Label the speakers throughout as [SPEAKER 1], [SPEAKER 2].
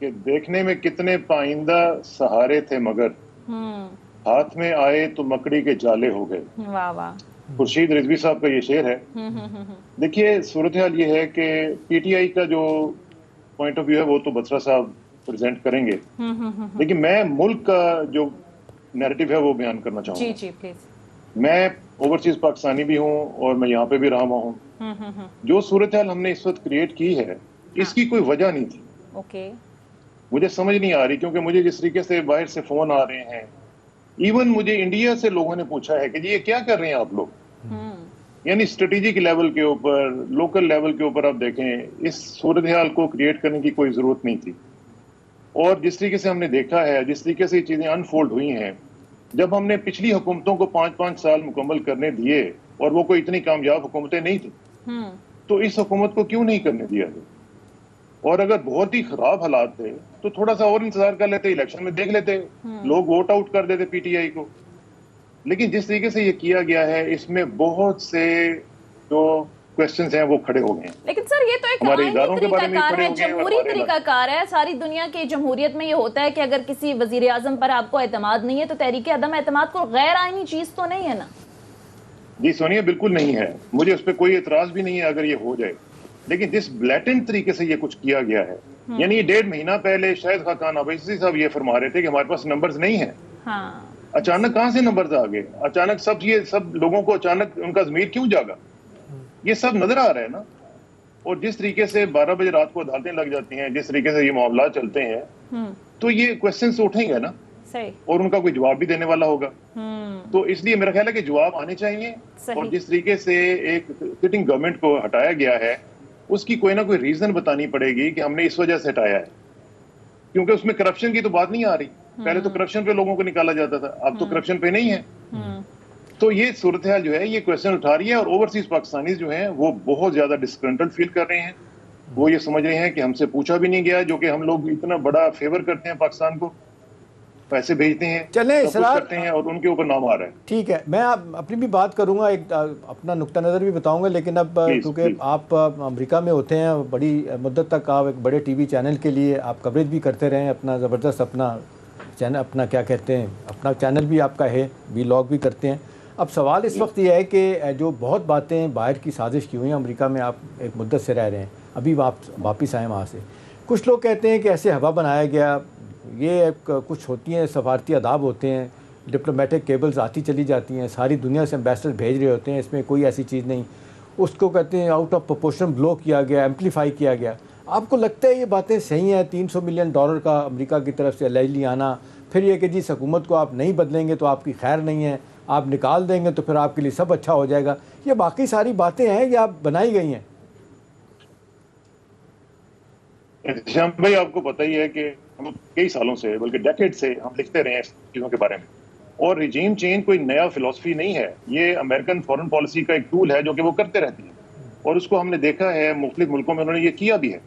[SPEAKER 1] کہ دیکھنے میں کتنے پائندہ سہارے تھے مگر ہاتھ میں آئے تو مکڑی کے جالے ہو گئے.
[SPEAKER 2] واہ واہ.
[SPEAKER 1] خورشید رضوی صاحب کا یہ شعر ہے. دیکھیے صورتحال یہ ہے کہ پی ٹی آئی کا جو پوائنٹ آف ویو ہے وہ تو بسرا صاحب پریزنٹ کریں گے, لیکن میں ملک کا جو نیریٹو ہے وہ بیان کرنا چاہوں گا.
[SPEAKER 2] جی پلیز.
[SPEAKER 1] میں اوورسیز پاکستانی بھی ہوں اور میں یہاں پہ بھی رہا ہوا ہوں. جو صورتحال ہم نے اس وقت کریٹ کی ہے اس کی کوئی وجہ نہیں تھی.
[SPEAKER 2] اوکے.
[SPEAKER 1] مجھے سمجھ نہیں آ رہی, کیونکہ مجھے جس طریقے سے باہر سے فون آ رہے ہیں, ایون مجھے انڈیا سے لوگوں نے پوچھا ہے کہ جی یہ کیا کر رہے ہیں آپ لوگ. یعنی اسٹریٹجک لیول کے اوپر, لوکل لیول کے اوپر آپ دیکھیں اس صورتحال کو کریٹ کرنے کی کوئی ضرورت نہیں تھی. اور جس طریقے سے ہم نے دیکھا ہے, جس طریقے سے یہ چیزیں انفولڈ ہوئی ہیں, جب ہم نے پچھلی حکومتوں کو 5 سال مکمل کرنے دیے اور وہ کوئی اتنی کامیاب حکومتیں نہیں تھیں, تو اس حکومت کو کیوں نہیں کرنے دیا گیا؟ اور اگر بہت ہی خراب حالات تھے تو تھوڑا سا اور انتظار کر لیتے, الیکشن میں دیکھ لیتے, لوگ ووٹ آؤٹ کر دیتے پی ٹی آئی کو. لیکن جس طریقے سے یہ کیا گیا ہے اس میں بہت سے جو کوسچنز ہیں وہ کھڑے ہو گئے ہیں.
[SPEAKER 2] لیکن سر یہ تو ایک
[SPEAKER 1] ہمارے اداروں کے بارے میں
[SPEAKER 2] طریقہ کار
[SPEAKER 1] کھڑے
[SPEAKER 2] ہے,
[SPEAKER 1] ہو گئے ہیں.
[SPEAKER 2] جمہوری طریقہ کار ہے. ساری دنیا کی جمہوریت میں یہ ہوتا ہے کہ اگر کسی وزیر اعظم پر آپ کو اعتماد نہیں ہے تو تحریک عدم اعتماد کو غیر آئینی چیز تو نہیں ہے نا؟
[SPEAKER 1] جی سونیا بالکل نہیں ہے, مجھے اس پہ کوئی اعتراض بھی نہیں ہے اگر یہ ہو جائے. لیکن جس بلیٹنٹ طریقے سے یہ کچھ کیا گیا ہے, یعنی یہ 1.5 مہینہ پہلے شاید خاقان عباسی صاحب یہ فرما رہے تھے کہ ہمارے پاس نمبرز نہیں ہیں. اچانک کہاں سے نمبرز آ گئے؟ اچانک سب لوگوں کو اچانک ان کا ضمیر کیوں جاگا؟ یہ سب نظر آ رہا ہے نا. اور جس طریقے سے 12 بجے رات کو عدالتیں لگ جاتی ہیں, جس طریقے سے یہ معاملات چلتے ہیں, تو یہ کوسچنز اٹھیں گے نا, اور ان کا کوئی جواب بھی دینے والا ہوگا. تو اس لیے میرا خیال ہے کہ جواب آنے چاہیے. اور جس طریقے سے ایک سٹنگ گورنمنٹ کو ہٹایا گیا ہے اس کی کوئی نہ کوئی ریزن بتانی پڑے گی کہ ہم نے اس وجہ سے ہٹایا ہے, کیونکہ اس میں کرپشن کی تو بات نہیں آ رہی. پہلے تو کرپشن پہ لوگوں کو نکالا جاتا تھا, اب تو کرپشن پہ نہیں ہے. تو یہ صورتحال جو ہے یہ کوسچن اٹھا رہی ہے, اور اوورسیز پاکستانیز جو ہیں وہ بہت زیادہ ڈسکنٹنٹ فیل کر رہے ہیں. وہ یہ سمجھ رہے ہیں کہ ہم سے پوچھا بھی نہیں گیا, جو کہ ہم لوگ اتنا بڑا فیور کرتے ہیں پاکستان کو, پیسے بھیجتے ہیں,
[SPEAKER 3] چلیں اسرار
[SPEAKER 1] کرتے ہیں, اور ان کے اوپر نام آ رہا ہے.
[SPEAKER 3] ٹھیک ہے, میں اپنی بھی بات کروں گا, ایک اپنا نقطہ نظر بھی بتاؤں گا, لیکن اب کیونکہ آپ امریکہ میں ہوتے ہیں, بڑی مدت تک آپ ایک بڑے ٹی وی چینل کے لیے آپ کوریج بھی کرتے رہے ہیں, اپنا زبردست اپنا چینل, اپنا کیا کہتے ہیں, اپنا چینل بھی آپ کا ہے, ولاگ بھی کرتے ہیں. اب سوال اس وقت یہ ہے کہ جو بہت باتیں باہر کی سازش کی ہوئی ہیں, امریکہ میں آپ ایک مدت سے رہ رہے ہیں, ابھی واپس آئے وہاں سے, کچھ لوگ کہتے ہیں کہ ایسے ہوا بنایا گیا, یہ کچھ ہوتی ہیں سفارتی آداب ہوتے ہیں, ڈپلومیٹک کیبلز آتی چلی جاتی ہیں, ساری دنیا سے امبیسڈر بھیج رہے ہوتے ہیں, اس میں کوئی ایسی چیز نہیں, اس کو کہتے ہیں آؤٹ آف پروپورشن بلو کیا گیا, ایمپلیفائی کیا گیا. آپ کو لگتا ہے یہ باتیں صحیح ہیں؟ $300 ملین کا امریکہ کی طرف سے الائجلی آنا, پھر یہ کہ جی اس حکومت کو آپ نہیں بدلیں گے تو آپ کی خیر نہیں ہے, آپ نکال دیں گے تو پھر آپ کے لیے سب اچھا ہو جائے گا, یہ باقی ساری باتیں ہیں یا بنائی گئی ہیں؟
[SPEAKER 1] احتشام بھائی آپ کو پتہ ہی ہے کہ ہم کئی سالوں سے, بلکہ ڈیکیڈ سے ہم لکھتے رہے ہیں اس چیزوں کے بارے میں, اور ریجیم چینج کوئی نیا فلسفی نہیں ہے, یہ امریکن فورن پالیسی کا ایک ٹول ہے جو کہ وہ کرتے رہتے ہیں, اور اس کو ہم نے دیکھا ہے مختلف ملکوں میں انہوں نے یہ کیا بھی ہے.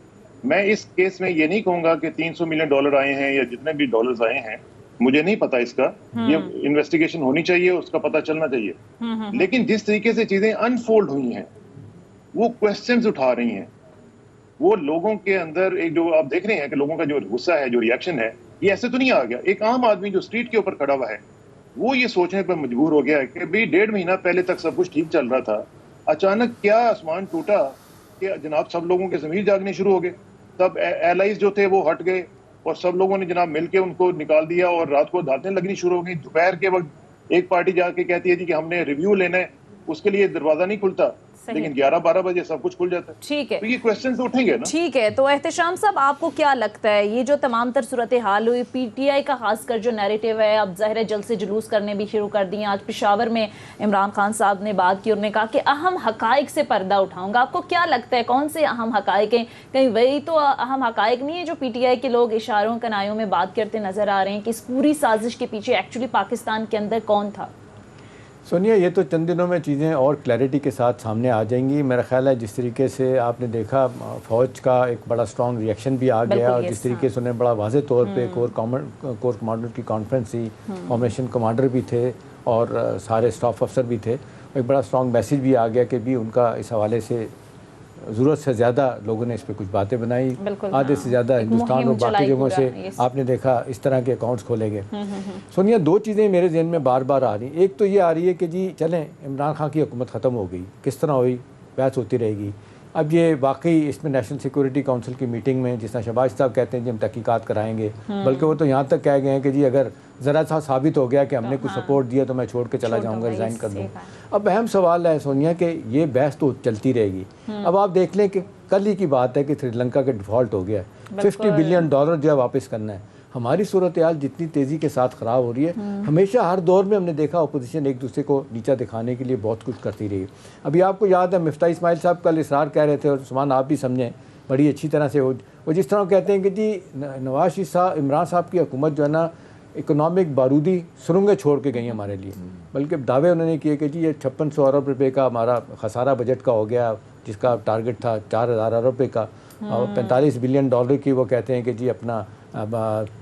[SPEAKER 1] میں اس کیس میں یہ نہیں کہوں گا کہ $300 ملین آئے ہیں یا جتنے بھی ڈالرز آئے ہیں, مجھے نہیں پتا اس کا, یہ انویسٹیگیشن ہونی چاہیے, اس کا پتہ چلنا چاہیے. لیکن جس طریقے سے چیزیں انفولڈ ہوئی ہیں, وہ کوسچنز اٹھا رہی ہیں, وہ لوگوں کے اندر ایک جو آپ دیکھ رہے ہیں کہ لوگوں کا جو غصہ ہے, جو ریاکشن ہے, یہ ایسے تو نہیں آ گیا. ایک عام آدمی جو اسٹریٹ کے اوپر کھڑا ہوا ہے وہ یہ سوچنے پر مجبور ہو گیا ہے کہ بھئی 1.5 مہینہ پہلے تک سب کچھ ٹھیک چل رہا تھا, اچانک کیا آسمان ٹوٹا کہ جناب سب لوگوں کے ضمیر جاگنے شروع ہو گئے. سب ایلائز جو تھے وہ ہٹ گئے, اور سب لوگوں نے جناب مل کے ان کو نکال دیا, اور رات کو عدالتیں لگنی شروع ہو گئی. دوپہر کے وقت ایک پارٹی جا کے کہتی ہے جی کہ ہم نے ریویو لینا ہے, اس کے لیے دروازہ نہیں کھلتا, لیکن 11-12 بجے سب کچھ کھل جاتا ہے.
[SPEAKER 2] ٹھیک ہے,
[SPEAKER 1] تو یہ کوسچنز اٹھیں گے نا.
[SPEAKER 2] ٹھیک ہے. تو احتشام صاحب آپ کو کیا لگتا ہے یہ جو تمام تر صورتحال ہوئی, پی ٹی آئی کا خاص کر جو نیریٹو ہے, اب ظاہر جلد سے جلوس کرنے بھی شروع کر دیے. آج پشاور میں عمران خان صاحب نے بات کی, انہوں نے کہا کہ اہم حقائق سے پردہ اٹھاؤں گا. آپ کو کیا لگتا ہے کون سے اہم حقائق ہیں؟ کہیں وہی تو اہم حقائق نہیں ہے جو پی ٹی آئی کے لوگ اشاروں کنایوں میں بات کرتے نظر آ رہے ہیں کہ اس پوری سازش کے پیچھے ایکچولی پاکستان کے اندر کون تھا؟
[SPEAKER 3] سونیا, یہ تو چند دنوں میں چیزیں اور کلیئرٹی کے ساتھ سامنے آ جائیں گی. میرا خیال ہے جس طریقے سے آپ نے دیکھا فوج کا ایک بڑا سٹرانگ ریئیکشن بھی آ گیا, اور جس طریقے سے انہیں بڑا واضح طور پہ کور کمانڈر کی کانفرنس تھی, آپریشن کمانڈر بھی تھے اور سارے اسٹاف افسر بھی تھے, ایک بڑا سٹرانگ میسیج بھی آ گیا کہ بھی ان کا اس حوالے سے ضرورت سے زیادہ لوگوں نے اس پہ کچھ باتیں بنائی,
[SPEAKER 2] بالکل,
[SPEAKER 3] آدھے سے زیادہ ہندوستان اور باقی جگہوں سے آپ نے دیکھا اس طرح کے اکاؤنٹس کھولے گئے. سونیا, دو چیزیں میرے ذہن میں بار بار آ رہی ہیں. ایک تو یہ آ رہی ہے کہ جی چلیں عمران خان کی حکومت ختم ہو گئی, کس طرح ہوئی بحث ہوتی رہے گی. اب یہ واقعی اس میں نیشنل سیکورٹی کونسل کی میٹنگ میں جس طرح شہباز صاحب کہتے ہیں جی ہم تحقیقات کرائیں گے, بلکہ وہ تو یہاں تک کہہ گئے ہیں کہ جی اگر ذرا سا ثابت ہو گیا کہ ہم نے کچھ سپورٹ دیا تو میں چھوڑ کے چلا جاؤں گا, ریزائن کر دوں. اب اہم سوال ہے سونیا کہ یہ بحث تو چلتی رہے گی. اب آپ دیکھ لیں کہ کل ہی کی بات ہے کہ سری لنکا کے ڈیفالٹ ہو گیا ہے, $50 بلین جو ہے واپس کرنا ہے. ہماری صورتحال جتنی تیزی کے ساتھ خراب ہو رہی ہے, ہمیشہ ہر دور میں ہم نے دیکھا اپوزیشن ایک دوسرے کو نیچا دکھانے کے لیے بہت کچھ کرتی رہی. ابھی آپ کو یاد ہے مفتاح اسماعیل صاحب کل اصرار کہہ رہے تھے, اور عثمان آپ بھی سمجھیں بڑی اچھی طرح سے, وہ جس طرح کہتے ہیں کہ جی نواز شریف صاحب عمران صاحب کی حکومت جو ہے نا اکنامک بارودی سرنگیں چھوڑ کے گئی ہیں ہمارے لیے. بلکہ دعوے انہوں نے کیے کہ جی یہ 5600 ارب روپے کا ہمارا خسارہ بجٹ کا ہو گیا, جس کا ٹارگٹ تھا 4000 ارب روپے کا, اور $45 بلین کی وہ کہتے ہیں کہ جی اپنا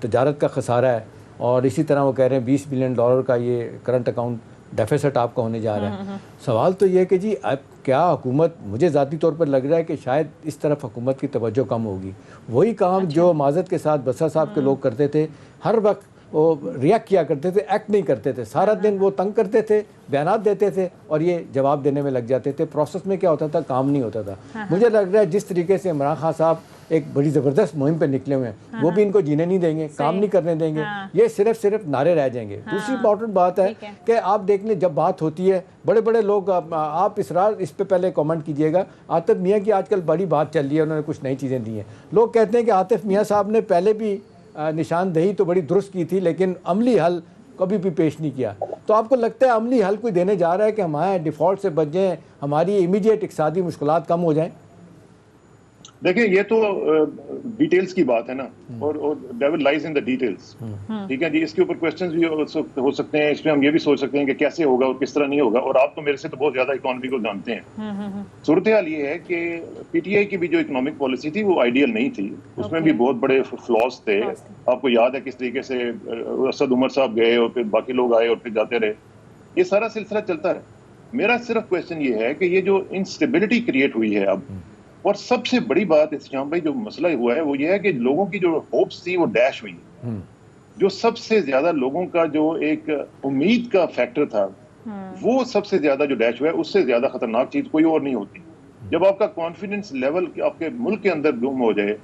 [SPEAKER 3] تجارت کا خسارہ ہے, اور اسی طرح وہ کہہ رہے ہیں $20 بلین کا یہ کرنٹ اکاؤنٹ ڈیفیسٹ آپ کا ہونے جا رہا ہے. سوال تو یہ ہے کہ جی اب کیا حکومت, مجھے ذاتی طور پر لگ رہا ہے کہ شاید اس طرف حکومت کی توجہ کم ہوگی. وہی کام جو معذرت کے ساتھ بسا صاحب کے لوگ کرتے تھے, ہر وقت وہ ریئیکٹ کیا کرتے تھے, ایکٹ نہیں کرتے تھے, سارا دن وہ تنگ کرتے تھے, بیانات دیتے تھے اور یہ جواب دینے میں لگ جاتے تھے. پروسیس میں کیا ہوتا تھا, کام نہیں ہوتا تھا. مجھے لگ رہا ہے جس طریقے سے عمران خان صاحب ایک بڑی زبردست مہم پہ نکلے ہوئے ہیں, وہ بھی ان کو جینے نہیں دیں گے, کام نہیں کرنے دیں گے, یہ صرف نعرے رہ جائیں گے. دوسری امپورٹنٹ بات ہے کہ آپ دیکھ لیں جب بات ہوتی ہے بڑے بڑے لوگ, آپ اس پہ پہلے کامنٹ کیجئے گا. عاطف میاں کی آج کل بڑی بات چل رہی ہے, انہوں نے کچھ نئی چیزیں دی ہیں. لوگ کہتے ہیں کہ عاطف میاں صاحب نے پہلے بھی نشاندہی تو بڑی درست کی تھی لیکن عملی حل کبھی بھی پیش نہیں کیا. تو آپ کو لگتا ہے عملی حل کوئی دینے جا رہا ہے کہ ہمارے ڈیفالٹ سے بچ جائیں, ہماری امیڈیٹ اقتصادی مشکلات کم ہو جائیں؟
[SPEAKER 1] دیکھیں یہ تو ڈیٹیلز کی بات ہے نا, اور ڈیول لائز ان دا ڈیٹیلز. ٹھیک ہے جی, اس کے اوپر کوشچنز بھی ہو سکتے ہیں, اس میں ہم یہ بھی سوچ سکتے ہیں کہ کیسے ہوگا اور کس طرح نہیں ہوگا. اور آپ تو میرے سے تو بہت زیادہ اکانومی کو جانتے ہیں. صورتحال یہ ہے کہ پی ٹی آئی کی بھی جو اکنامک پالیسی تھی وہ آئیڈیل نہیں تھی, اس میں بھی بہت بڑے فلاز تھے. آپ کو یاد ہے کس طریقے سے اسد عمر صاحب گئے اور پھر باقی لوگ آئے اور پھر جاتے رہے. یہ سارا سلسلہ چلتا رہا. میرا صرف کوشچن یہ ہے کہ یہ جو انسٹیبلٹی کریٹ ہوئی ہے اب, اور سب سے بڑی بات احتشام بھائی جو مسئلہ ہوا ہے وہ یہ ہے کہ لوگوں کی جو ہوپس تھی وہ ڈیش ہوئی. جو سب سے زیادہ لوگوں کا جو ایک امید کا فیکٹر تھا وہ سب سے زیادہ جو ڈیش ہوا ہے, اس سے زیادہ خطرناک چیز کوئی اور نہیں ہوتی. جب آپ کا کانفیڈنس لیول آپ کے ملک کے اندر گم ہو جائے,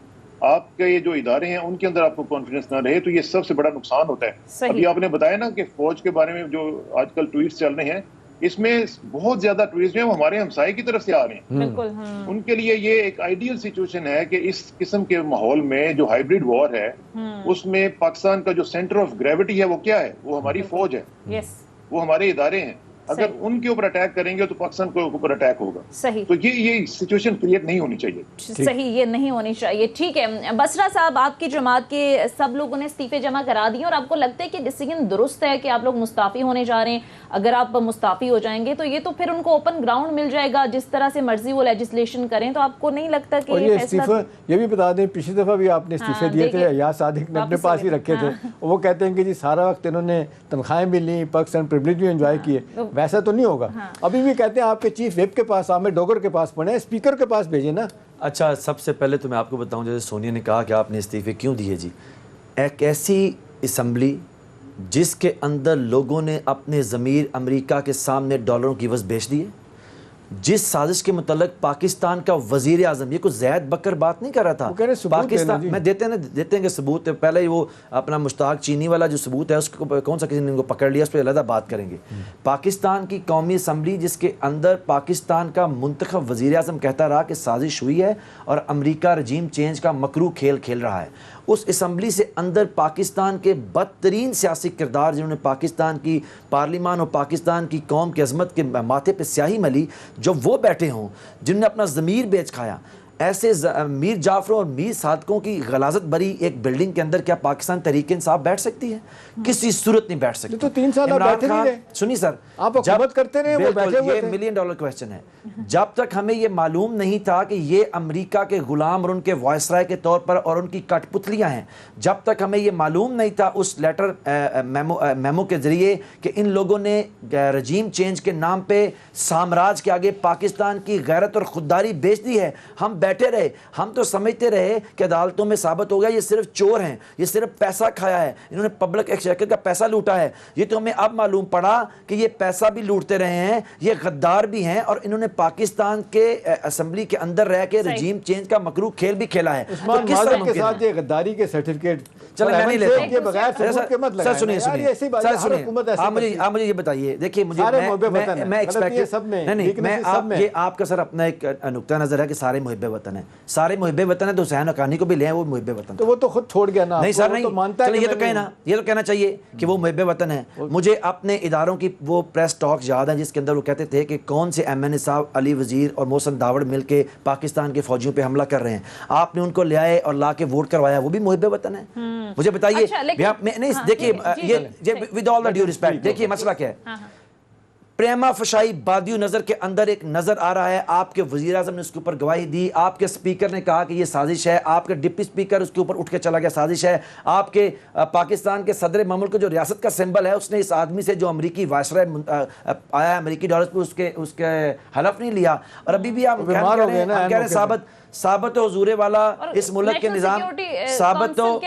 [SPEAKER 1] آپ کے یہ جو ادارے ہیں ان کے اندر آپ کو کانفیڈنس نہ رہے, تو یہ سب سے بڑا نقصان ہوتا ہے. ابھی آپ نے بتایا نا کہ فوج کے بارے میں جو آج کل ٹویٹس چل رہے ہیں, اس میں بہت زیادہ ٹوریسٹ جو ہیں ہمارے ہمسائے کی طرف سے آ رہے ہیں. ان کے لیے یہ ایک آئیڈیل سچویشن ہے کہ اس قسم کے ماحول میں جو ہائیبریڈ وار ہے اس میں پاکستان کا جو سینٹر آف گریوٹی ہے وہ کیا ہے, وہ ہماری فوج ہے, وہ ہمارے ادارے ہیں. اگر ان کے اوپر اٹیک کریں گے تو پاکستان کے اوپر اٹیک ہوگا. صحیح. تو یہ سچویشن کریٹ نہیں ہونی چاہیے.
[SPEAKER 2] صحیح, یہ نہیں ہونی چاہیے. ٹھیک ہے بسرا صاحب, آپ کی جماعت کے سب لوگوں نے استعفے جمع کرا دیے, اور آپ کو لگتا ہے کہ ڈیسیژن درست ہے کہ آپ لوگ مستعفی ہونے جا رہے ہیں؟ اگر آپ مستعفی ہو جائیں گے تو یہ تو پھر ان کو اوپن گراؤنڈ مل جائے گا, جس طرح سے مرضی وہ لیجسلیشن کریں. تو آپ کو نہیں لگتا کہ
[SPEAKER 3] یہ استعفے, یہ بھی بتا دیں پچھلی دفعہ بھی آپ نے استعفے دیے تھے, ایاز صادق نے اپنے پاس ہی رکھے تھے, وہ کہتے ہیں کہ جی سارا وقت انہوں نے تنخواہیں بھی لیں, پرکس اینڈ پریویلیج بھی انجوائے کیے. ویسا تو نہیں ہوگا. ابھی بھی کہتے ہیں آپ کے چیف ویب کے پاس, عامر ڈوگر کے پاس پڑھیں, اسپیکر کے پاس بھیجیں نا.
[SPEAKER 4] اچھا, سب سے پہلے تو میں آپ کو بتاؤں, جیسے سونیا نے کہا کہ آپ نے استعفے کیوں دیے. جی ایک ایسی اسمبلی جس کے اندر لوگوں نے اپنے ضمیر امریکہ کے سامنے ڈالروں کی عوض بیچ دیے, جس سازش کے متعلق پاکستان کا وزیر اعظم, یہ کوئی زید بکر بات نہیں کر رہا تھا, پاکستان میں دیتے ہیں کہ ثبوت ہے. پہلے ہی وہ اپنا مشتاق چینی والا جو ثبوت ہے اس کو کون سا کسی نے ان کو پکڑ لیا, اس پہ علیحدہ بات کریں گے. پاکستان کی قومی اسمبلی جس کے اندر پاکستان کا منتخب وزیر اعظم کہتا رہا کہ سازش ہوئی ہے اور امریکہ رجیم چینج کا مکروہ کھیل کھیل رہا ہے, اس اسمبلی سے اندر پاکستان کے بدترین سیاسی کردار جنہوں نے پاکستان کی پارلیمان اور پاکستان کی قوم کی عظمت کے ماتھے پہ سیاہی ملی, جو وہ بیٹھے ہوں جنہوں نے اپنا ضمیر بیچ کھایا. ایسے میر جعفروں اور میر صادقوں کی غلاظت بری ایک بلڈنگ کے اندر کیا پاکستان تحریک انصاف بیٹھ سکتی ہے؟ کسی صورت نہیں بیٹھ سکتی.
[SPEAKER 3] تو 3 سال آپ بیٹھے نہیں رہے.
[SPEAKER 4] سنی سر,
[SPEAKER 3] آپ حکومت کرتے رہے, وہ بیٹھے ہوئے تھے.
[SPEAKER 4] یہ $1 ملین کویسچن ہے. جب تک ہمیں یہ معلوم نہیں تھا کہ یہ امریکہ کے غلام اور ان کے وائسرائے کے طور پر اور ان کی کٹ پتلیاں ہیں, جب تک ہمیں یہ معلوم نہیں تھا اس لیٹر میمو کے ذریعے کہ ان لوگوں نے رجیم چینج کے نام پہ سامراج کے آگے پاکستان کی غیرت اور خودداری بیچ دی ہے, ہم بیٹھے رہے. ہم تو سمجھتے رہے کہ عدالتوں میں ثابت ہو گیا یہ صرف چور ہیں, یہ صرف پیسہ کھایا ہے, انہوں نے پبلک ایکسچیکر کا پیسہ لوٹا ہے. یہ تو ہمیں اب معلوم پڑا کہ یہ پیسہ بھی لوٹتے رہے ہیں, یہ غدار بھی ہیں, اور انہوں نے پاکستان کے اسمبلی کے اندر رہ کے رجیم چینج کا مکروہ کھیل بھی کھیلا ہے.
[SPEAKER 3] عثمان مازن کے ساتھ یہ غداری کے سرٹیفکیٹ
[SPEAKER 4] چلیں میں نہیں لیتا ہوں.
[SPEAKER 3] بغیر ثبوت کے مت لگائیں.
[SPEAKER 4] سنیے آپ مجھے یہ بتائیے, دیکھیے مجھے یہ آپ کا سر اپنا ایک نقطہ نظر ہے کہ سارے محب وطن ہیں, سارے محب وطن ہیں, تو حسین حقانی کو بھی لے ہیں وہ محب وطن.
[SPEAKER 3] تو وہ تو خود چھوڑ گیا نا.
[SPEAKER 4] نہیں سر نہیں, چلیں یہ تو کہنا چاہیے کہ وہ محب وطن ہیں. مجھے اپنے اداروں کی وہ پریس ٹاک یاد ہیں جس کے اندر وہ کہتے تھے کہ کون سے MNA صاحب علی وزیر اور محسن داوڑ مل کے پاکستان کے فوجیوں پہ حملہ کر رہے ہیں, آپ نے ان کو لے آئے اور لا کے ووٹ کروایا, وہ بھی محب وطن ہے. مجھے بتائیے دیکھیے with all the due respect, دیکھیے مسئلہ کیا ہے. پریما فشائی بادیو نظر کے اندر ایک نظر آ رہا ہے, آپ کے وزیر اعظم نے اس کے اوپر گواہی دی, آپ کے اسپیکر نے کہا کہ یہ سازش ہے, آپ کے ڈپٹی اسپیکر اس کے اوپر اٹھ کے چلا گیا سازش ہے, آپ کے پاکستان کے صدر مملکت جو ریاست کا سمبل ہے اس نے اس آدمی سے جو امریکی وائسرائے آیا ہے امریکی ڈالرز پہ اس کے حلف نہیں لیا, اور ابھی بھی آپ کہہ رہے ہیں ثابت ہو حضور والا اس ملک کے نظام ثابت ہو.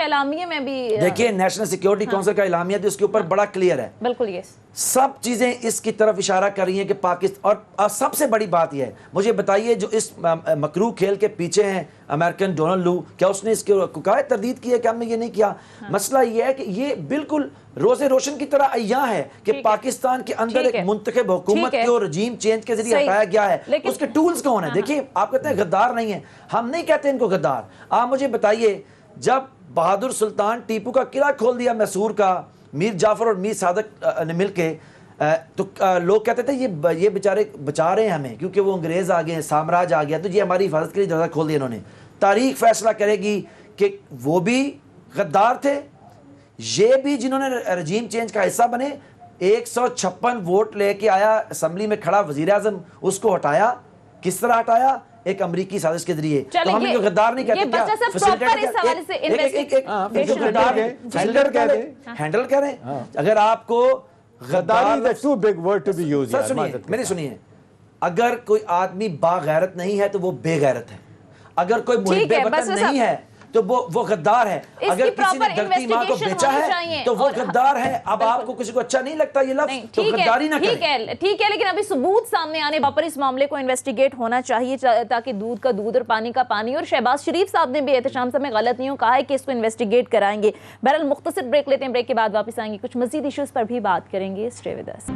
[SPEAKER 4] دیکھیے نیشنل سیکیورٹی کونسل کا اعلامیہ اس کے اوپر بڑا کلیئر ہے, بالکل سب چیزیں اس کی طرف اشارہ کر رہی ہیں کہ پاکستان, اور سب سے بڑی بات یہ ہے, مجھے بتائیے جو اس مکروہ کھیل کے پیچھے ہیں امریکن ڈونلڈ لو, کیا اس نے اس کو تردید کی ہے کہ ہم نے یہ نہیں کیا؟ مسئلہ یہ ہے کہ یہ بالکل روز روشن کی طرح عیاں ہے کہ پاکستان کے اندر ایک منتخب حکومت کو رجیم چینج کے ذریعے ہٹایا گیا ہے, اس کے ٹولز کون ہیں؟ دیکھیے آپ کہتے ہیں غدار نہیں ہیں, ہم نہیں کہتے ان کو غدار. آپ مجھے بتائیے جب بہادر سلطان ٹیپو کا قلعہ کھول دیا میسور کا میر جعفر اور میر صادق نے مل کے, تو لوگ کہتے تھے یہ بیچارے بچا رہے ہیں ہمیں کیونکہ وہ انگریز آ گئے ہیں, سامراج آ گیا, تو یہ ہماری حفاظت کے لیے دروازہ کھول دیا انہوں نے. تاریخ فیصلہ کرے گی کہ وہ بھی غدار تھے, یہ بھی جنہوں نے رجیم چینج کا حصہ بنے. 156 ووٹ لے کے آیا اسمبلی میں کھڑا وزیر اعظم, اس کو ہٹایا, کس طرح ہٹایا؟ ایک امریکی سازش کے ذریعے. تو ہم ان کو غدار نہیں کہتے, ہینڈل کریں. اگر آپ کو میری سنیے, اگر کوئی آدمی باغیرت نہیں ہے تو وہ بے غیرت ہے, اگر کوئی محب وطن نہیں ہے تو وہ غدار ہے, اگر کسی نے دھرتی ماں کو بیچا ہے تو وہ غدار ہے. اب آپ کو کسی کو اچھا نہیں لگتا یہ لفظ تو غداری نہ کریں.
[SPEAKER 2] ٹھیک ہے, لیکن ابھی ثبوت سامنے آنے پر اس معاملے کو انویسٹیگیٹ ہونا چاہیے تاکہ دودھ کا دودھ اور پانی کا پانی. اور شہباز شریف صاحب نے بھی احتشام صاحب میں غلط نہیں کہا ہے کہ اس کو انویسٹیگیٹ کرائیں گے. بہرحال مختصر بریک لیتے ہیں, بریک کے بعد واپس آئیں گے, کچھ مزید ایشوز پر بھی بات کریں گے. Stay with us.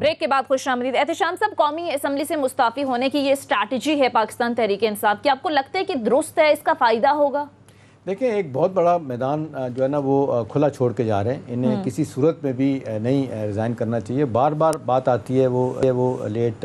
[SPEAKER 2] بریک کے بعد خوش آمدید. احتشام صاحب, قومی اسمبلی سے مستعفی ہونے کی یہ اسٹریٹجی ہے پاکستان تحریک انصاف کی, آپ کو لگتا ہے کہ درست ہے, اس کا فائدہ ہوگا؟
[SPEAKER 3] دیکھیں ایک بہت بڑا میدان جو ہے نا وہ کھلا چھوڑ کے جا رہے ہیں, انہیں کسی صورت میں بھی نہیں ریزائن کرنا چاہیے. بار بار بات آتی ہے وہ لیٹ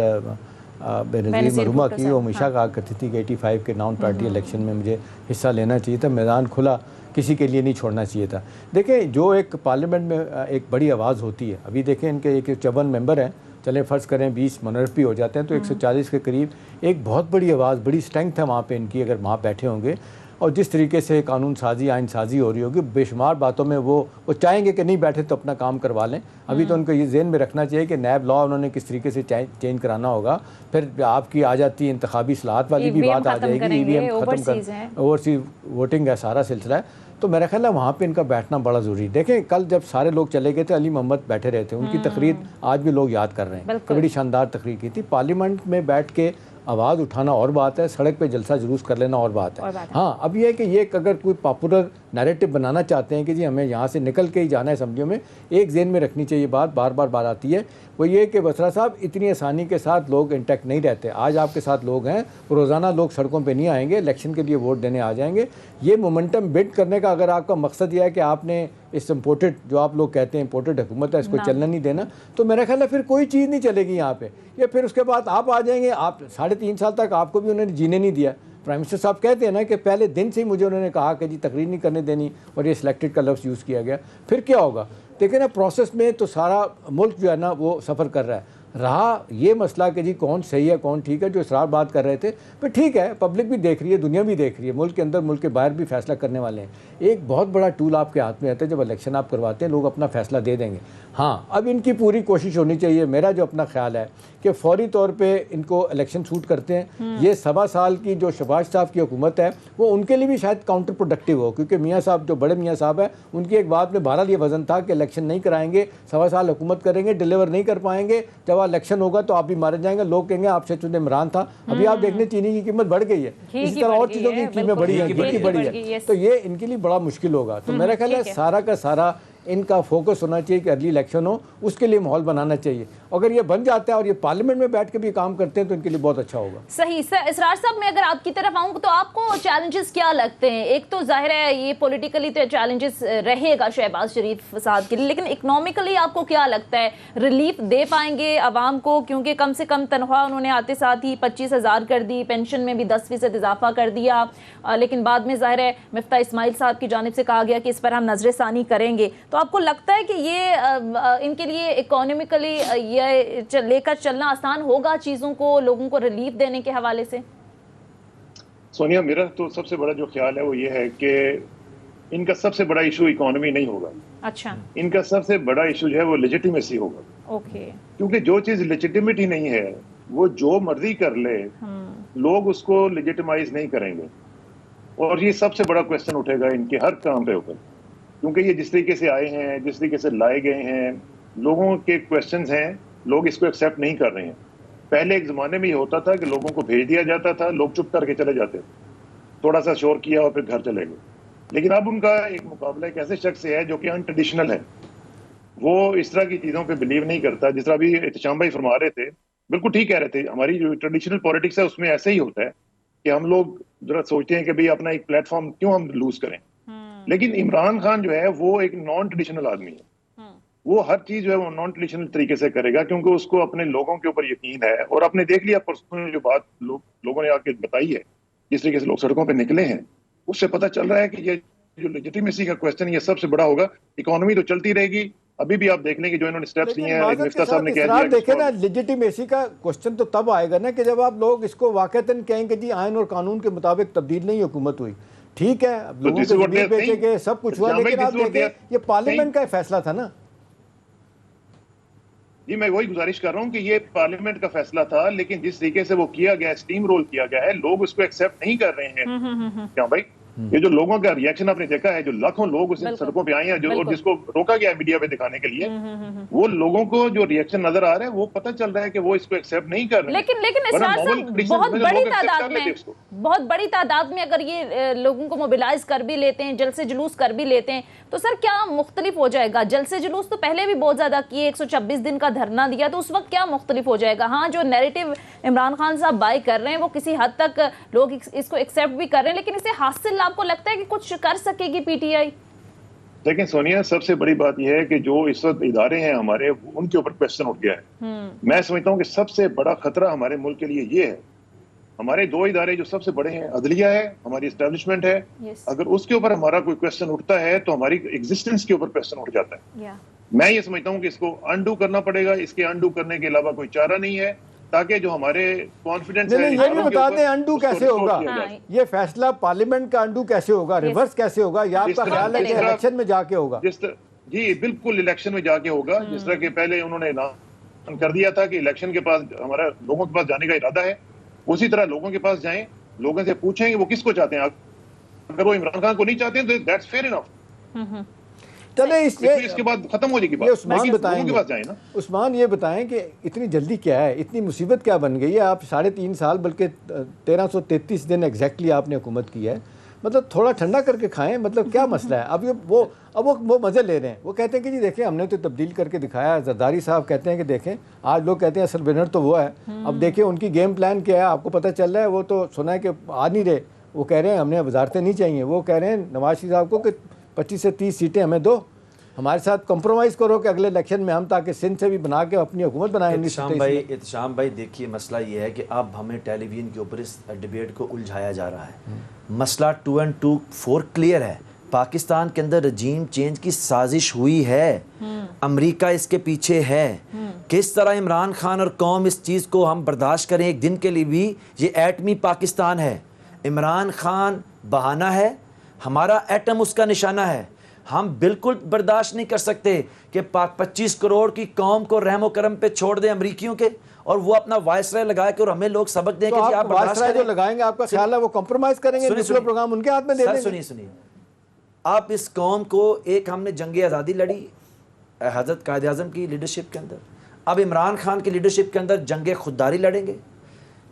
[SPEAKER 3] بینظیر مرحومہ کی, وہ ہمیشہ کہا کرتی تھی کہ 85 کے نان پارٹی الیکشن میں مجھے حصہ لینا چاہیے تھا, میدان کھلا کسی کے لیے نہیں چھوڑنا چاہیے تھا. دیکھیں جو ایک پارلیمنٹ میں ایک بڑی آواز ہوتی ہے, ابھی دیکھیں ان کے 51 ممبر ہیں, چلیں فرض کریں 20 منرفی ہو جاتے ہیں تو 140 کے قریب ایک بہت بڑی آواز, بڑی اسٹرینگتھ ہے وہاں پہ ان کی, اگر وہاں بیٹھے ہوں گے. اور جس طریقے سے قانون سازی آئین سازی ہو رہی ہوگی, بے شمار باتوں میں وہ چاہیں گے کہ نہیں بیٹھے تو اپنا کام کروا لیں. ابھی تو ان کو یہ ذہن میں رکھنا چاہیے کہ نیب لا انہوں نے کس طریقے سے چینج کرانا ہوگا. پھر آپ کی آ جاتی ہے انتخابی اصلاحات والی بھی بات آ جائے گی, EVM ختم کر, اوورسیز ووٹنگ ہے, سارا سلسلہ ہے. تو میرا خیال ہے وہاں پہ ان کا بیٹھنا بڑا ضروری. دیکھیں کل جب سارے لوگ چلے گئے تھے, علی محمد بیٹھے رہے تھے, ان کی تقریر آج بھی لوگ یاد کر رہے ہیں, بڑی شاندار تقریر کی تھی. پارلیمنٹ میں بیٹھ کے آواز اٹھانا اور بات ہے, سڑک پہ جلسہ جلوس کر لینا اور بات ہے. ہاں اب یہ ہے کہ یہ اگر کوئی پاپولر نریٹو بنانا چاہتے ہیں کہ جی ہمیں یہاں سے نکل کے ہی جانا ہے اسمبلیوں میں، ایک ذہن میں رکھنی چاہیے بات، بار بار آتی ہے، وہ یہ کہ بسرا صاحب اتنی آسانی کے ساتھ لوگ انٹیکٹ نہیں رہتے. آج آپ کے ساتھ لوگ ہیں، روزانہ لوگ سڑکوں پہ نہیں آئیں گے، الیکشن کے لیے ووٹ دینے آ جائیں گے. یہ مومنٹم بلڈ کرنے کا اگر آپ کا مقصد یہ ہے کہ آپ نے اس امپورٹڈ جو آپ لوگ کہتے ہیں امپورٹڈ حکومت ہے اس کو چلنا نہیں دینا، تو میرا خیال ہے پھر کوئی چیز نہیں چلے گی یہاں پہ. یہ پھر اس کے بعد آپ آ جائیں گے، آپ 3.5 سال تک آپ کو بھی انہوں نے جینے نہیں دیا. پرائم منسٹر صاحب کہتے ہیں نا کہ پہلے دن سے ہی مجھے انہوں نے کہا کہ جی تقریر نہیں کرنے دینی، اور یہ سلیکٹڈ کا لفظ یوز کیا گیا. پھر کیا ہوگا؟ دیکھیں نا پروسیس میں تو سارا ملک جو ہے نا وہ سفر کر رہا ہے. رہا یہ مسئلہ کہ جی کون صحیح ہے کون ٹھیک ہے، جو اسرار بات کر رہے تھے، پھر ٹھیک ہے، پبلک بھی دیکھ رہی ہے، دنیا بھی دیکھ رہی ہے، ملک کے اندر ملک کے باہر بھی فیصلہ کرنے والے ہیں. ایک بہت بڑا ٹول آپ کے ہاتھ میں رہتا ہے، جب الیکشن آپ کرواتے ہیں لوگ اپنا فیصلہ دے دیں گے. ہاں اب ان کی پوری کوشش ہونی چاہیے، میرا جو اپنا خیال ہے کہ فوری طور پہ ان کو الیکشن سوٹ کرتے ہیں. یہ 1.25 سال کی جو شہباز صاحب کی حکومت ہے وہ ان کے لیے بھی شاید کاؤنٹر پروڈکٹیو ہو، کیونکہ میاں صاحب جو بڑے میاں صاحب ہیں ان کی ایک بات میں بہرحال یہ وزن تھا کہ الیکشن نہیں کرائیں گے، 1.25 سال حکومت کریں گے، ڈیلیور نہیں کر پائیں گے، جب الیکشن ہوگا تو آپ بھی مارے جائیں گے، لوگ کہیں گے آپ سے چنے عمران تھا. ابھی آپ دیکھنے چینی کی قیمت بڑھ گئی ہے، اسی طرح اور چیزوں کی قیمتیں بڑھی ہیں، گھی کی بڑھی ہے، تو یہ ان کے لیے بڑا مشکل ہوگا. تو میرا خیال ہے سارا کا سارا ان کا فوکس ہونا چاہیے کہ ارلی الیکشن ہو، اس کے لیے ماحول بنانا چاہیے. اگر یہ بن جاتا ہے اور یہ پارلیمنٹ میں بیٹھ کے بھی کام کرتے ہیں تو ان کے لیے بہت اچھا ہوگا.
[SPEAKER 2] صحیح. اسرار صاحب میں اگر آپ کی طرف آؤں تو آپ کو چیلنجز کیا لگتے ہیں؟ ایک تو ظاہر ہے یہ پولیٹیکلی تو چیلنجز رہے گا شہباز شریف صاحب کے لیے، لیکن اکنامکلی آپ کو کیا لگتا ہے ریلیف دے پائیں گے عوام کو؟ کیونکہ کم سے کم تنخواہ انہوں نے آتے ساتھ ہی 25,000 کر دی، پینشن میں بھی 10% اضافہ کر دیا، لیکن بعد میں ظاہر ہے مفتاح اسماعیل صاحب کی جانب سے کہا گیا کہ اس پر ہم نظر ثانی کریں گے. تو آپ کو لگتا ہے کہ یہ ان کے لیے اکانومیکلی یہ لے کر چلنا آسان ہوگا چیزوں کو، لوگوں کو ریلیف دینے کے حوالے سے؟
[SPEAKER 1] سونیا میرا تو سب سے بڑا جو خیال ہے وہ یہ ہے کہ ان کا سب سے بڑا ایشو اکانومی نہیں ہوگا.
[SPEAKER 2] اچھا.
[SPEAKER 1] ان کا سب سے بڑا ایشو جو ہے وہ لیجیٹیمیسی ہوگا.
[SPEAKER 2] اوکے.
[SPEAKER 1] کیونکہ جو چیز لیجیٹیمیٹی نہیں ہے وہ جو مرضی کر لے لوگ اس کو لیجیٹیمائز نہیں کریں گے. اور یہ سب سے بڑا کویسچن اٹھے گا ان کے ہر کام پہ اوپر، کیونکہ یہ جس طریقے سے آئے ہیں، جس طریقے سے لائے گئے ہیں، لوگوں کے کویسچنز ہیں، لوگ اس کو ایکسیپٹ نہیں کر رہے ہیں. پہلے ایک زمانے میں یہ ہوتا تھا کہ لوگوں کو بھیج دیا جاتا تھا، لوگ چپ کر کے چلے جاتے، تھوڑا سا شور کیا اور پھر گھر چلے گئے. لیکن اب ان کا ایک مقابلہ ایک ایسے شخص سے ہے جو کہ ان ٹریڈیشنل ہے، وہ اس طرح کی چیزوں پہ بلیو نہیں کرتا. جس طرح ابھی احتشام بھائی فرما رہے تھے، بالکل ٹھیک کہہ رہے تھے، ہماری جو ٹریڈیشنل پولیٹکس ہے اس میں ایسے ہی ہوتا ہے کہ ہم لوگ ذرا سوچتے ہیں کہ بھئی اپنا ایک پلیٹ فارم کیوں ہم لوز کریں. لیکن عمران خان جو ہے وہ ایک نان ٹریڈیشنل آدمی ہے، وہ ہر چیز جو ہے وہ نان ٹریڈیشنل طریقے سے کرے گا، کیونکہ اس کو اپنے لوگوں کے اوپر یقین ہے. اور آپ نے دیکھ لیا پرسوں جو بات لوگوں نے آ کے بتائی ہے، جس طریقے سے لوگ سڑکوں پہ نکلے ہیں، اس سے پتہ چل رہا ہے کہ یہ جو لیجیٹیمیسی کا کویسچن یہ سب سے بڑا ہوگا. اکانومی تو چلتی رہے گی، ابھی بھی آپ دیکھ لیں کہ جو انہوں نے سٹیپس لیے ہیں، مفتاح صاحب نے کہہ دیا.
[SPEAKER 3] دیکھیں نا لیجیٹیمیسی کا کویسچن تو تب آئے گا نا کہ جب آپ لوگ اس کو واقعتاً کہیں کہ جی آئین اور قانون کے مطابق تبدیل نہیں حکومت ہوئی. ٹھیک ہے لوگوں کے ذریعے بیچے گئے، سب کچھ ہوا، لیکن آپ دیکھیں یہ پارلیمنٹ کا فیصلہ تھا نا.
[SPEAKER 1] جی میں وہی گزارش کر رہا ہوں کہ یہ پارلیمنٹ کا فیصلہ تھا، لیکن جس طریقے سے وہ کیا گیا، اسٹیم رول کیا گیا ہے، لوگ اس کو ایکسیپٹ نہیں کر رہے ہیں. کیا بھائی یہ جو لوگوں کا ریئیکشن آپ نے دیکھا ہے، جو لاکھوں لوگ اس سڑکوں پہ آئے ہیں اور جس کو روکا گیا ہے میڈیا پہ دکھانے کے لیے، وہ لوگوں کو جو ریئیکشن نظر آ رہا ہے وہ پتہ چل رہا ہے کہ وہ اس کو ایکسیپٹ نہیں کر رہے ہیں.
[SPEAKER 2] لیکن اسرار صاحب بہت بڑی تعداد میں اگر یہ لوگوں کو موبیلائز کر بھی لیتے ہیں، جلسے جلوس کر بھی لیتے ہیں، تو سر کیا مختلف ہو جائے گا؟ جلسے جلوس تو پہلے بھی بہت زیادہ کیے، 126 دن کا دھرنا دیا، تو اس وقت کیا مختلف ہو جائے گا؟ ہاں جو نیریٹو عمران خان صاحب بائی کر رہے ہیں وہ کسی حد تک لوگ اس کو ایکسیپٹ بھی کر رہے ہیں، لیکن اسے حاصل آپ کو لگتا ہے کہ کچھ کر سکے گی پی ٹی آئی؟
[SPEAKER 1] لیکن سونیا سب سے بڑی بات یہ ہے کہ جو اس وقت ادارے ہیں ہمارے، ان کے اوپر کویسچن اٹھ گیا ہے. میں سمجھتا ہوں کہ سب سے بڑا خطرہ ہمارے ملک کے لیے یہ ہے، ہمارے 2 ادارے جو سب سے بڑے ہیں، عدلیہ ہے، ہماری اسٹیبلشمنٹ ہے. اگر اس کے اوپر ہمارا کوئی کویسچن اٹھتا ہے تو ہماری ایگزسٹنس کے اوپر کویسچن اٹھ جاتا ہے. میں یہ سمجھتا ہوں کہ اس کو انڈو کرنا پڑے گا، اس کے انڈو کرنے کے علاوہ کوئی چارہ نہیں ہے، تاکہ جو ہمارے کانفیڈنس ہے.
[SPEAKER 3] یہ بھی بتا دیں انڈو کیسے ہوگا، یہ فیصلہ پارلیمنٹ کا انڈو کیسے ہوگا، ریورس کیسے ہوگا، یا آپ کا خیال ہے کہ الیکشن میں جا کے ہوگا؟
[SPEAKER 1] جی بالکل الیکشن میں جا کے ہوگا. جس طرح کہ پہلے انہوں نے اعلان کر دیا تھا کہ الیکشن کے پاس ہمارا لوگوں کے پاس جانے کا ارادہ ہے، اسی طرح لوگوں کے پاس جائیں، لوگوں سے پوچھیں کہ وہ کس کو چاہتے ہیں. اگر وہ عمران خان کو نہیں چاہتے ہیں تو دیٹس فیئر انف.
[SPEAKER 3] چلیں اس
[SPEAKER 1] کے بعد ختم ہو جائے گی بات.
[SPEAKER 3] عثمان بتائیں گے، عثمان یہ بتائیں کہ اتنی جلدی کیا ہے، اتنی مصیبت کیا بن گئی ہے؟ آپ 3.5 سال بلکہ 1333 دن ایگزیکٹلی آپ نے حکومت کی ہے. مطلب تھوڑا ٹھنڈا کر کے کھائیں، مطلب کیا مسئلہ ہے؟ اب وہ مزے لے رہے ہیں، وہ کہتے ہیں کہ جی دیکھیں ہم نے تو تبدیل کر کے دکھایا. زرداری صاحب کہتے ہیں کہ دیکھیں آج لوگ کہتے ہیں اصل ونر تو وہ ہے. اب دیکھیں ان کی گیم پلان کیا ہے آپ کو پتہ چل رہا ہے. وہ تو سنا ہے کہ آ نہیں رہے، وہ کہہ رہے ہیں ہم نے وزارتیں نہیں چاہیے. وہ کہہ رہے ہیں نواز شریف صاحب کو کہ 25 سے 30 سیٹیں ہمیں دو، ہمارے ساتھ کمپرومائز کرو کہ اگلے الیکشن میں ہم تاکہ سندھ سے بھی بنا کے اپنی حکومت بنائیں.
[SPEAKER 4] احتشام بھائی دیکھیے مسئلہ یہ ہے کہ اب ہمیں ٹیلی ویژن کے اوپر اس ڈیبیٹ کو الجھایا جا رہا ہے. مسئلہ 2 and 2 4 کلیئر ہے. پاکستان کے اندر رجیم چینج کی سازش ہوئی ہے، امریکہ اس کے پیچھے ہے. کس طرح عمران خان اور قوم اس چیز کو ہم برداشت کریں ایک دن کے لیے بھی؟ یہ ایٹمی پاکستان ہے. عمران خان بہانہ ہے، ہمارا ایٹم اس کا نشانہ ہے. ہم بالکل برداشت نہیں کر سکتے کہ 25 کروڑ کی قوم کو رحم و کرم پہ چھوڑ دیں امریکیوں کے، اور وہ اپنا وائس رائے لگائے کہ اور ہمیں لوگ سبق دیں کہ جی آپ برداشت کریں.
[SPEAKER 3] جو لگائیں گے آپ کا خیال ہے وہ کمپرومائز کریں گے؟ دوسرا پروگرام ان کے ہاتھ میں دے دیں گے.
[SPEAKER 4] سنیے آپ اس قوم کو ایک ہم نے جنگ آزادی لڑی حضرت قائد اعظم کی لیڈرشپ کے اندر، اب عمران خان کی لیڈرشپ کے اندر جنگ خودداری لڑیں گے.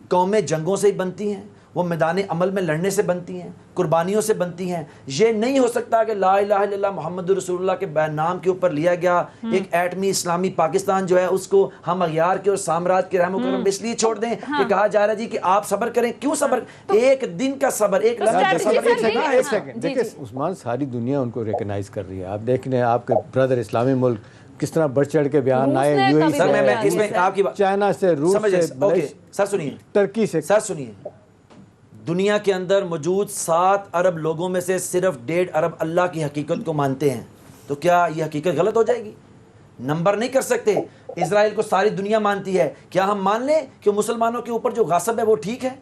[SPEAKER 4] قومیں جنگوں سے ہی بنتی ہیں، وہ میدان عمل میں لڑنے سے بنتی ہیں، قربانیوں سے بنتی ہیں. یہ نہیں ہو سکتا کہ لا الہ الا اللہ محمد رسول اللہ کے نام کے اوپر لیا گیا ایک ایٹمی اسلامی پاکستان جو ہے اس کو ہم اغیار کے اور سامراج کے رحم و کرم اس لیے چھوڑ دیں کہ کہا جا رہا ہے جی کہ آپ صبر کریں. کیوں صبر؟ ایک دن کا صبر، ایک
[SPEAKER 3] سیکنڈ. دیکھیں عثمان ساری دنیا ان کو ریکگنائز کر رہی ہے. آپ دیکھ لیں آپ کے بردر اسلامی ملک کس طرح بڑھ چڑھ کے بیان آئے، چائنا سے، روس سے،
[SPEAKER 4] سر سنیے،
[SPEAKER 3] ترکی سے.
[SPEAKER 4] سر سنیے، دنیا کے اندر موجود 7 ارب لوگوں میں سے صرف 1.5 ارب اللہ کی حقیقت کو مانتے ہیں. تو کیا یہ حقیقت غلط ہو جائے گی؟ نمبر نہیں کر سکتے. اسرائیل کو ساری دنیا مانتی ہے، کیا ہم مان لیں کہ مسلمانوں کے اوپر جو غاصب ہے وہ ٹھیک ہے؟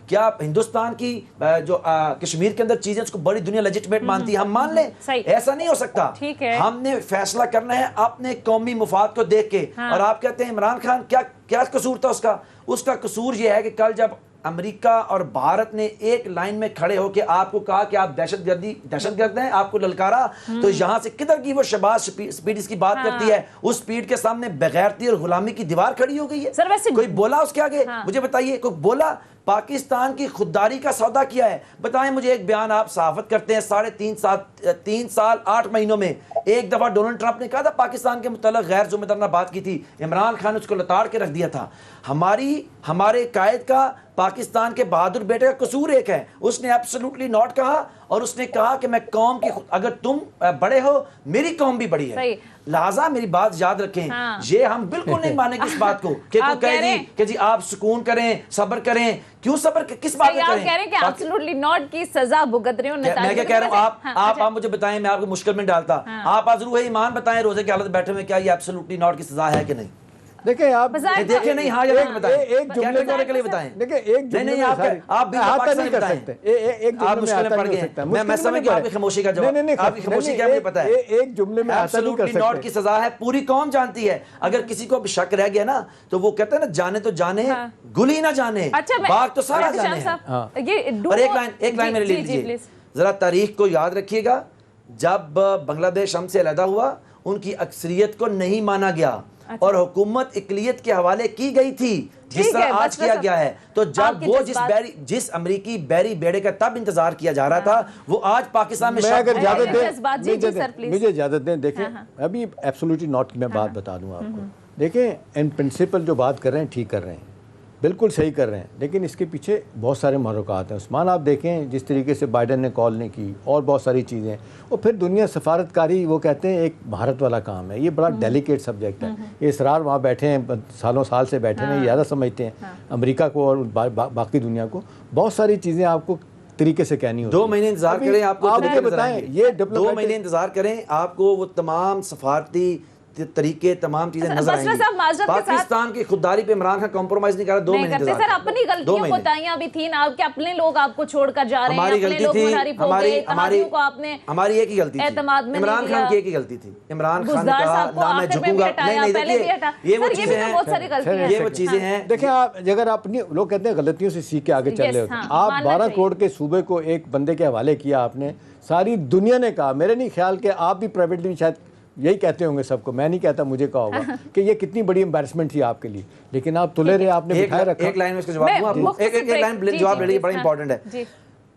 [SPEAKER 4] کیا ہندوستان کی جو کشمیر کے اندر چیزیں اس کو بڑی دنیا لیجٹمیٹ مانتی ہے، ہم مان لیں؟ ایسا نہیں ہو سکتا. ہم نے فیصلہ کرنا ہے اپنے قومی مفاد کو دیکھ کے. اور آپ کہتے ہیں عمران خان کیا قصور تھا اس کا قصور یہ ہے کہ کل جب امریکہ اور بھارت نے ایک لائن میں کھڑے ہو کے آپ کو کہا کہ آپ دہشت گرد ہیں، آپ کو للکارا، تو یہاں سے کدھر کی وہ شہباز سپیڈ اس کی بات کرتی ہے، اس سپیڈ کے سامنے بغیرتی اور غلامی کی دیوار کھڑی ہو گئی ہے. کوئی بولا اس کے آگے؟ مجھے بتائیے کوئی بولا؟ پاکستان کی خودداری کا سودا کیا ہے؟ بتائیں مجھے ایک بیان. آپ صحافت کرتے ہیں 3.5 سال 8 مہینوں میں ایک دفعہ ڈونلڈ ٹرمپ نے کہا تھا پاکستان کے متعلق غیر ذمہ دارانہ بات کی تھی، عمران خان نے اس کو لتاڑ کے رکھ دیا تھا. ہمارے قائد کا پاکستان کے بہادر بیٹے کا قصور ایک ہے، اس نے ایبسولوٹلی ناٹ کہا، اور اس نے کہا کہ میں قوم کی اگر تم بڑے ہو میری قوم بھی بڑی ہے. لہٰذا میری بات یاد رکھیں، یہ ہم بالکل نہیں مانیں گے اس بات کو کہ کوئی کہے گی کہ جی آپ سکون کریں، صبر کریں. کیوں صبر؟ کس بات میں کریں؟
[SPEAKER 2] آپ کہہ رہے ہیں کہ ایبسولوٹلی ناٹ کی سزا بھگت رہے ہو.
[SPEAKER 4] میں کیا کہہ رہا ہوں، آپ مجھے بتائیں، میں آپ کو مشکل میں ڈالتا. آپ آج روح ایمان بتائیں روزے کی حالت بیٹھے ہوئے کیا یہ ایبسولوٹلی ناٹ کی سزا ہے کہ نہیں؟
[SPEAKER 3] دیکھیں آپ
[SPEAKER 4] دیکھیں نہیں، ہاں یا بتائیں،
[SPEAKER 3] ایک جملے کے لیے بتائیں. دیکھیں ایک جملے میں آپ نہیں کر سکتے، ایک جملے میں پڑ گئے.
[SPEAKER 4] میں سمجھ گیا آپ کی خاموشی کا جواب، آپ کی خاموشی کیا مجھے پتا ہے.
[SPEAKER 3] ایک جملے میں
[SPEAKER 4] ایبسولوٹلی ناٹ کی سزا ہے، پوری قوم جانتی ہے. اگر کسی کو شک رہ گیا نا تو وہ کہتے ہیں نا جانے تو جانے گلی نہ جانے، باغ تو سارا جانے. اور ایک لائن میرے لیے لیجیے ذرا، تاریخ کو یاد رکھیے گا. جب بنگلہ دیش ہم سے علیحدہ ہوا ان کی اکثریت کو نہیں مانا گیا اور حکومت اقلیت کے حوالے کی گئی تھی جس طرح آج کیا گیا ہے. تو جب وہ جس امریکی بیری بیڑے کا تب انتظار کیا جا رہا تھا وہ آج پاکستان میں
[SPEAKER 3] مجھے اجازت دیں. دیکھیں ابھی ایبسولوٹلی ناٹ کی میں بات بتا دوں آپ کو. دیکھیں ان پرنسپل جو بات کر رہے ہیں ٹھیک کر رہے ہیں، بالکل صحیح کر رہے ہیں، لیکن اس کے پیچھے بہت سارے محرکات ہیں. عثمان آپ دیکھیں جس طریقے سے بائیڈن نے کال نہیں کی اور بہت ساری چیزیں، اور پھر دنیا سفارتکاری وہ کہتے ہیں ایک بھارت والا کام ہے. یہ بڑا ڈیلیکیٹ سبجیکٹ ہے. یہ اسرار وہاں بیٹھے ہیں سال سے بیٹھے ہیں، یہ زیادہ سمجھتے ہیں امریکہ کو اور باقی دنیا کو. بہت ساری چیزیں آپ کو طریقے سے کہنی ہوتی.
[SPEAKER 4] 2 مہینے انتظار کریں، آپ کو
[SPEAKER 3] بتائیں یہ
[SPEAKER 4] 2 مہینے انتظار کریں، آپ کو وہ تمام سفارتی طریقے تمام چیزیں نظر آئیں گی. پاکستان کی خودداری پہ عمران خان کمپرومائز نہیں کر رہا. 2 مہینے انتظار
[SPEAKER 2] سر اپنی غلطیاں بتائیاں بھی تھیں نا کہ اپنے لوگ آپ کو چھوڑ کر جا رہے ہیں،
[SPEAKER 4] ہماری غلطی تھی، ہماری ایک ہی غلطی تھی، عمران خان کی ایک ہی غلطی تھی. عمران خان نے کہا نہ میں جھکوں گا. نہیں دیکھیے یہ وہ چیزیں ہیں.
[SPEAKER 3] دیکھیں آپ اگر اپنی لوگ کہتے ہیں غلطیوں سے سیکھ کے آگے چل رہے ہوتے ہیں. آپ 12 کروڑ کے صوبے کو ایک بندے کے حوالے کیا آپ نے، ساری دنیا نے کہا. میرے نہیں خیال کہ آپ بھی پرائیویٹلی شاید یہی کہتے ہوں گے سب کو، میں نہیں کہتا، مجھے کہا ہوگا کہ یہ کتنی بڑی امبیرسمنٹ تھی آپ کے لیے، لیکن آپ تلے رہے، آپ نے بٹھائے رکھا.
[SPEAKER 4] ایک لائن میں اس کا جواب دوں. ایک لائن جواب لے لیجیے، بڑا امپورٹنٹ ہے.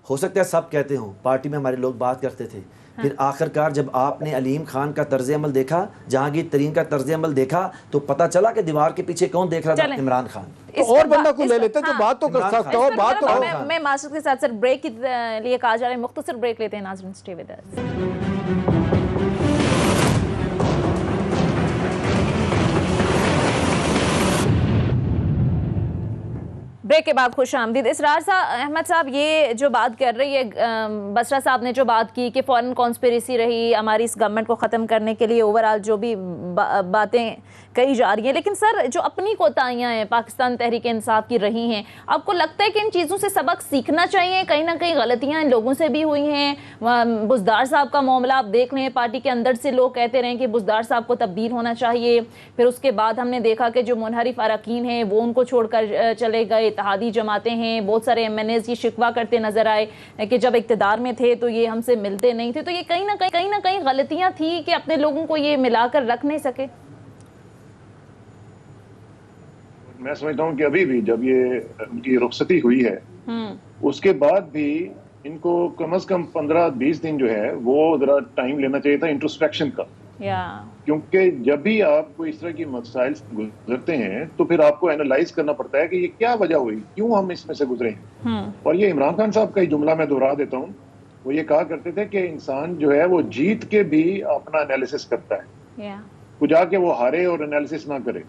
[SPEAKER 4] ہو سکتا ہے سب کہتے ہوں، پارٹی میں ہمارے لوگ بات کرتے تھے، پھر آخر کار جب آپ نے علیم خان کا طرز عمل دیکھا، جہانگیر ترین کا طرز عمل دیکھا، تو پتہ چلا کہ دیوار کے پیچھے کون دیکھ رہا تھا؟ عمران خان۔
[SPEAKER 3] اور بندہ کو لے لیتے جو بات تو کر سکتا ہو، بات تو
[SPEAKER 2] میں معذرت کے ساتھ سر بریک کے لیے کہا جا رہا ہے، مختصر بریک لیتے ہیں ناظرین، اسٹے ود اس۔ بریک کے بعد خوش آمدید۔ اسرار احمد صاحب، یہ جو بات کر رہی ہے بسرا صاحب نے جو بات کی کہ فورن کانسپیریسی رہی ہماری اس گورنمنٹ کو ختم کرنے کے لیے، اوورآل جو بھی باتیں کہی جا رہی ہیں، لیکن سر جو اپنی کوتاہیاں ہیں پاکستان تحریک انصاف کی رہی ہیں، آپ کو لگتا ہے کہ ان چیزوں سے سبق سیکھنا چاہیے؟ کہیں نہ کہیں غلطیاں ان لوگوں سے بھی ہوئی ہیں۔ بزدار صاحب کا معاملہ آپ دیکھ لیں، پارٹی کے اندر سے لوگ کہتے رہے کہ بزدار صاحب کو تبدیل ہونا چاہیے، پھر اس کے بعد ہم نے دیکھا کہ جو منحرف اراکین ہیں وہ ان کو چھوڑ کر چلے گئے، اتحادی جماعتیں ہیں، بہت سارے ایم این ایز یہ شکوہ کرتے نظر آئے کہ جب اقتدار میں تھے تو یہ ہم سے ملتے نہیں تھے، تو یہ کہیں نہ کہیں غلطیاں تھیں کہ اپنے لوگوں کو یہ ملا کر رکھ نہیں سکے۔
[SPEAKER 1] میں سمجھتا ہوں کہ ابھی بھی جب یہ ان کی رخصتی ہوئی ہے اس کے بعد بھی ان کو کم از کم 15-20 دن جو ہے وہ ذرا ٹائم لینا چاہیے تھا انٹروسپیکشن کا، کیونکہ جب بھی آپ کو اس طرح کی مسائل سے گزرتے ہیں تو پھر آپ کو اینالائز کرنا پڑتا ہے کہ یہ کیا وجہ ہوئی، کیوں ہم اس میں سے گزرے ہیں۔ اور یہ عمران خان صاحب کا ہی جملہ میں دہرا دیتا ہوں، وہ یہ کہا کرتے تھے کہ انسان جو ہے وہ جیت کے بھی اپنا انالیسس کرتا ہے، وہ جا کے وہ ہارے اور انالیسس نہ کرے۔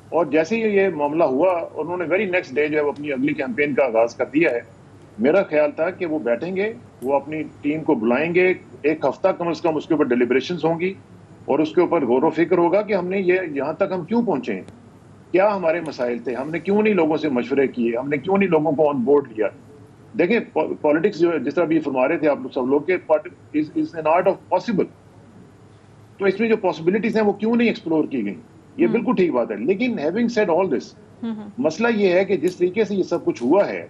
[SPEAKER 1] اور جیسے ہی یہ معاملہ ہوا انہوں نے ویری نیکسٹ ڈے جو ہے اپنی اگلی کیمپین کا آغاز کر دیا ہے۔ میرا خیال تھا کہ وہ بیٹھیں گے، وہ اپنی ٹیم کو بلائیں گے، ایک ہفتہ کم از کم اس کے اوپر ڈیلیبریشنز ہوں گی اور اس کے اوپر غور و فکر ہوگا کہ ہم نے یہ یہاں تک ہم کیوں پہنچے ہیں، کیا ہمارے مسائل تھے، ہم نے کیوں نہیں لوگوں سے مشورے کیے، ہم نے کیوں نہیں لوگوں کو آن بورڈ لیا۔ دیکھیں پالیٹکس جو جس طرح بھی فرما رہے تھے آپ لوگ سب لوگ کہ is an art of possible, تو اس میں جو پاسبلٹیز ہیں وہ کیوں نہیں ایکسپلور کی گئیں، یہ بالکل ٹھیک بات ہے۔ لیکن ہیونگ سیڈ آل دس، مسئلہ یہ ہے کہ جس طریقے سے یہ سب کچھ ہوا ہے،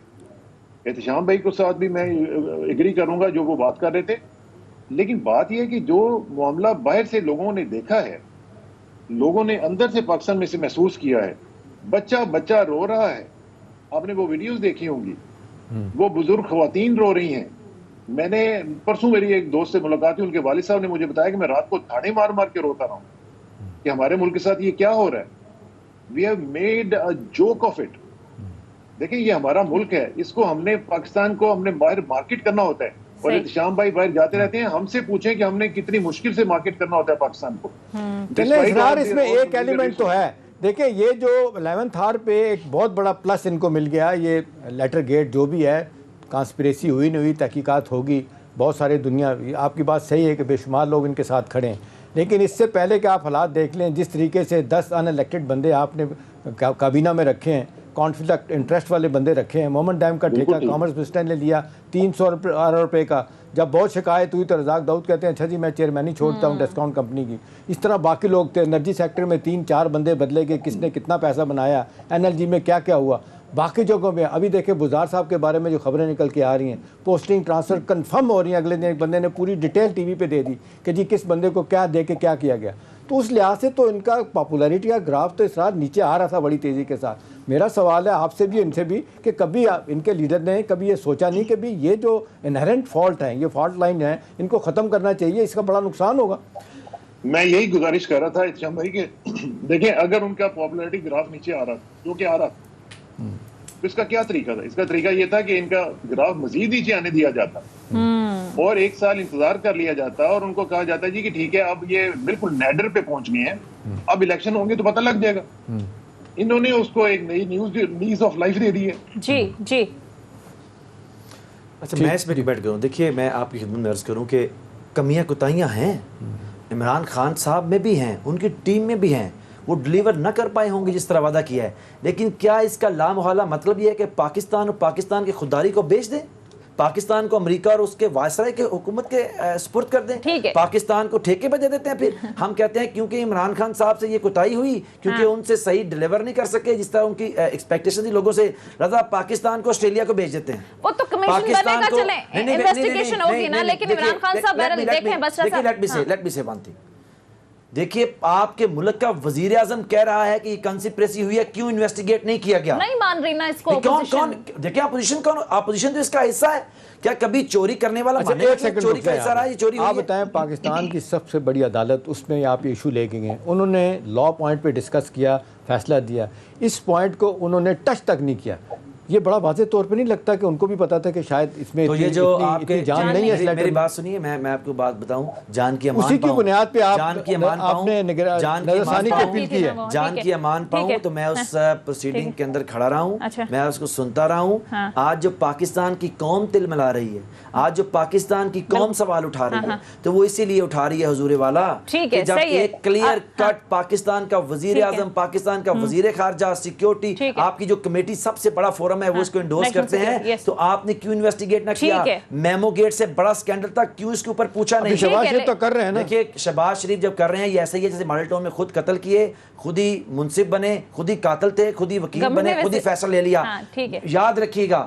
[SPEAKER 1] احتشام بھائی کے ساتھ بھی میں ایگری کروں گا جو وہ بات کر رہے تھے، لیکن بات یہ ہے کہ جو معاملہ باہر سے لوگوں نے دیکھا ہے، لوگوں نے اندر سے پاکستان میں سے محسوس کیا ہے، بچہ رو رہا ہے، آپ نے وہ ویڈیوز دیکھی ہوں گی، وہ بزرگ خواتین رو رہی ہیں۔ میں نے پرسوں میری ایک دوست سے ملاقات ہوئی، ان کے والد صاحب نے مجھے بتایا کہ میں رات کو تھانے مار مار کے روتا رہا ہوں کہ ہمارے ملک کے ساتھ یہ کیا ہو رہا ہے۔ We have made a joke of it. دیکھیں یہ ہمارا ملک ہے، اس کو ہم نے پاکستان کو ہم نے باہر مارکیٹ کرنا ہوتا ہے، اور احتشام بھائی باہر جاتے رہتے ہیں، ہم سے پوچھیں کہ ہم نے کتنی مشکل سے مارکیٹ کرنا ہوتا ہے پاکستان کو۔
[SPEAKER 3] اسرار اس میں ایک ایلیمنٹ تو ہے، دیکھیں یہ جو 11th آور پہ ایک بہت بڑا پلس ان کو مل گیا، یہ لیٹر گیٹ جو بھی ہے، کانسپریسی ہوئی نہیں ہوئی، تحقیقات ہوگی، بہت سارے دنیا، آپ کی بات صحیح ہے کہ بے شمار لوگ ان کے ساتھ کھڑے ہیں، لیکن اس سے پہلے کہ آپ حالات دیکھ لیں، جس طریقے سے 10 ان الیکٹڈ بندے آپ نے کابینہ میں رکھے ہیں، کانفلکٹ انٹرسٹ والے بندے رکھے ہیں، مومن ڈیم کا ٹھیکہ کامرس منسٹر نے لیا 300 روپے کا، جب بہت شکایت ہوئی تو رزاق داؤد کہتے ہیں اچھا جی میں چیئرمین ہی چھوڑتا ہوں ڈسکاؤنٹ کمپنی کی۔ اس طرح باقی لوگ تھے، انرجی سیکٹر میں 3-4 بندے بدلے گئے، کس نے کتنا پیسہ بنایا، NLG میں کیا کیا ہوا، باقی جگہوں میں ابھی دیکھیں بزدار صاحب کے بارے میں جو خبریں نکل کے آ رہی ہیں، پوسٹنگ ٹرانسفر کنفرم ہو رہی ہیں، اگلے دن ایک بندے نے پوری ڈیٹیل ٹی وی پہ دے دی کہ جی کس بندے کو کیا دے کے کیا کیا گیا۔ تو اس لحاظ سے تو ان کا پاپولیرٹی کا گراف تو اسرار نیچے آ رہا تھا بڑی تیزی کے ساتھ۔ میرا سوال ہے آپ سے بھی ان سے بھی کہ کبھی ان کے لیڈر نے کبھی یہ سوچا نہیں کہ بھی یہ جو انہرنٹ فالٹ ہیں، یہ فالٹ لائن ہیں، ان کو ختم کرنا چاہیے، اس کا بڑا نقصان ہوگا۔
[SPEAKER 1] میں یہی گزارش کر رہا تھا احتشام بھائی کہ دیکھیں اگر ان کا پاپولیرٹی گراف نیچے آ رہا تھا، جو کہ آ رہا تھا، تو اس کا کیا طریقہ تھا؟ اس کا طریقہ یہ تھا کہ ان کا گراف مزید نیچے آنے دیا جاتا اور 1 سال انتظار کر لیا جاتا اور ان کو کہا جاتا جی کہ ٹھیک ہے اب یہ بالکل نیڈر پہ پہنچ گئے ہیں، اب الیکشن ہوں گے تو پتہ لگ جائے گا۔ انہوں نے اس کو ایک نئی نیوز آف لائف دے دی ہے۔
[SPEAKER 2] جی
[SPEAKER 4] اچھا میں اس میں ڈیبیٹ کروں، دیکھیے میں آپ کی خدمت میں عرض کروں کہ کمیاں کوتاہیاں ہیں، عمران خان صاحب میں بھی ہیں، ان کی ٹیم میں بھی ہیں، وہ ڈلیور نہ کر پائے ہوں گے جس طرح وعدہ کیا ہے، لیکن کیا اس کا لامحالہ مطلب یہ ہے کہ پاکستان اور پاکستان کی خودداری کو بیچ دیں، پاکستان کو امریکہ اور اس کے وائسرائے کے حکومت کے سپرد کر دیں، پاکستان کو ٹھیکے پہ دے دیتے ہیں؟ پھر ہم کہتے ہیں کیونکہ عمران خان صاحب سے یہ کوتاہی ہوئی، کیونکہ ان سے صحیح ڈلیور نہیں کر سکے جس طرح ان کی ایکسپیکٹیشن تھی لوگوں سے، رضا پاکستان کو آسٹریلیا کو بیچ دیتے ہیں۔
[SPEAKER 2] وہ تو کمیشن بنے گا، چلیں انویسٹیگیشن ہوگی نا، لیکن عمران خان صاحب دیکھیں بس
[SPEAKER 4] لیٹ می سے ون تھنگ، دیکھیے آپ کے ملک کا وزیر اعظم کہہ رہا ہے کہ یہ کنسپریسی ہوئی ہے, کیوں انویسٹیگیٹ نہیں کیا گیا؟
[SPEAKER 2] نہیں مان رہی نا اس کو
[SPEAKER 4] کون دیکھیں اپوزیشن کون, اپوزیشن تو اس کا حصہ ہے. کیا کبھی چوری کرنے والا مانے گا کہ چوری کا حصہ رہا ہے, یہ چوری ہوئی ہے؟
[SPEAKER 3] آپ بتائیں پاکستان کی سب سے بڑی عدالت, اس میں آپ یہ ایشو لے کے گئے, انہوں نے لا پوائنٹ پہ ڈسکس کیا, فیصلہ دیا, اس پوائنٹ کو انہوں نے ٹچ تک نہیں کیا. یہ بڑا واضح طور پہ نہیں لگتا کہ ان کو بھی پتا تھا کہ شاید اس میں اتنی جان نہیں ہے.
[SPEAKER 4] میری بات سنیے, میں آپ کو بات بتاؤں, جان کی امان
[SPEAKER 3] اسی کی بنیاد پہ
[SPEAKER 4] جان کی امان
[SPEAKER 3] آپ نے نظرثانی کی اپیل کی ہے.
[SPEAKER 4] جان کی امان پاؤں تو میں اس پروسیڈنگ کے اندر کھڑا رہا ہوں, میں اس کو سنتا رہا ہوں. آج جو پاکستان کی قوم تل ملا رہی ہے, آج جو پاکستان کی قوم سوال اٹھا رہی ہے, تو وہ اسی لیے اٹھا رہی ہے حضور والا کہ جب ایک کلیئر کٹ پاکستان کا وزیر اعظم, پاکستان کا وزیر خارجہ, سیکیورٹی, آپ کی جو کمیٹی سب سے بڑا فورم ہے وہ اس کو انڈورس کرتے ہیں, تو آپ نے کیوں انویسٹیگیٹ نہ کیا؟ میمو گیٹ سے بڑا سکینڈل تھا, کیوں اس کے اوپر پوچھا نہیں؟
[SPEAKER 3] شہباز شریف تو کر رہے ہیں نا.
[SPEAKER 4] دیکھیے شہباز شریف جب کر رہے ہیں یہ ایسا ہی ہے جیسے ماڈل ٹاؤن میں خود قتل کیے, خود ہی منصف بنے, خود ہی قاتل تھے, خود ہی وکیل بنے, خود ہی فیصلہ لے لیا. یاد رکھیے گا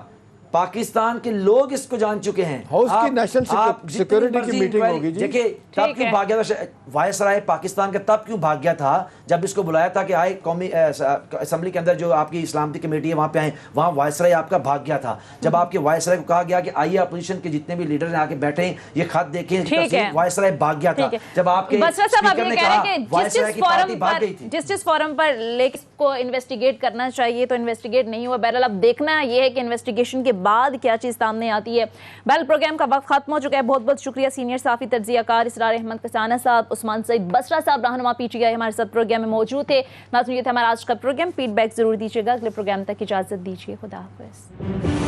[SPEAKER 4] پاکستان کے لوگ اس کو جان چکے ہیں.
[SPEAKER 3] ہاؤس کی نیشنل سیکیورٹی کی میٹنگ ہوگی جی.
[SPEAKER 4] دیکھیں تب کیوں بھاگ گیا تھا وائس رائے پاکستان کا, تب کیوں بھاگ گیا تھا جب اس کو بلایا تھا کہ آئے قومی اسمبلی کے اندر جو آپ کی اسلامتی کمیٹی ہے وہاں پہ آئیں, وہاں وائس رائے آپ کا بھاگ گیا تھا. جب آپ کے وائس رائے کو کہا گیا کہ آئیے اپوزیشن کے جتنے بھی لیڈر ہیں آ کے بیٹھیں, یہ خط دیکھیں, وائس رائے بھاگ گیا تھا. جب آپ کے اسپیکر نے کہا وائس رائے کی پارٹی بھاگ گئی تھی.
[SPEAKER 2] جسٹس فورم پر لیکن کو انویسٹیگیٹ کرنا چاہیے تو انویسٹیگیٹ نہیں ہوا. بہرحال اب دیکھنا یہ ہے کہ انویسٹیگیشن کے بعد کیا چیز سامنے آتی ہے. بہرحال پروگرام کا وقت ختم ہو چکا ہے. بہت بہت شکریہ سینئر صحافی تجزیہ کار اسرار احمد کسانہ صاحب, عثمان سعید بصرہ صاحب رہنما پی ٹی آئی ہمارے ساتھ پروگرام میں موجود تھے. ناظرین یہ تھا ہمارا آج کا پروگرام. فیڈ بیک ضرور دیجیے گا. اگلے پروگرام تک اجازت دیجیے. خدا حافظ.